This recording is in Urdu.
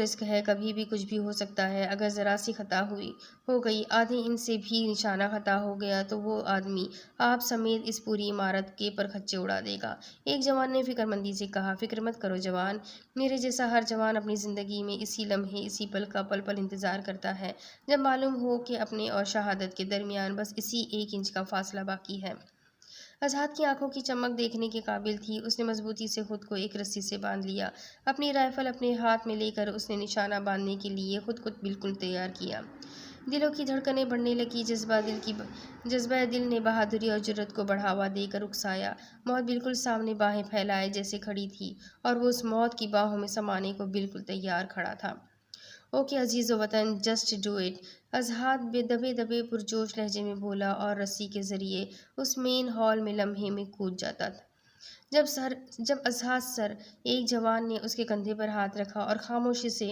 رسک ہے، کبھی بھی کچھ بھی ہو سکتا ہے۔ اگر ذرا سی خطا ہو گئی، آدھے انچ سے بھی نشانہ خطا ہو گیا تو وہ آدمی آپ سمیت اس پوری عمارت کے پرخچے اڑا دے گا۔ ایک جوان نے فکر مندی سے کہا، فکر مت کرو جوان، میرے جیسا ہر جوان اپنی زندگی میں اسی لمحے، اسی پل کا پل پل انتظار کرتا ہے جب معلوم ہو کہ اپنے اور شہادت کے درمیان بس اسی 1 انچ کا فاصلہ باقی ہے۔ اذہان کی آنکھوں کی چمک دیکھنے کے قابل تھی۔ اس نے مضبوطی سے خود کو ایک رسی سے باندھ لیا۔ اپنی رائفل اپنے ہاتھ میں لے کر اس نے نشانہ باندھنے کے لیے خود کو بالکل تیار کیا۔ دلوں کی دھڑکنیں بڑھنے لگیں۔ جذبہ دل نے بہادری اور جرأت کو بڑھاوا دے کر اکسایا۔ موت بالکل سامنے باہیں پھیلائے جیسے کھڑی تھی اور وہ اس موت کی باہوں میں سمانے کو بالکل تیار کھڑا تھا۔ اوکے عزیز و وطن، جسٹ ڈو اٹ، اذہان دبے دبے پرجوش لہجے میں بولا اور رسی کے ذریعے اس مین ہال میں لمحے میں کود جاتا۔ جب اذہان سر، ایک جوان نے اس کے کندھے پر ہاتھ رکھا اور خاموشی سے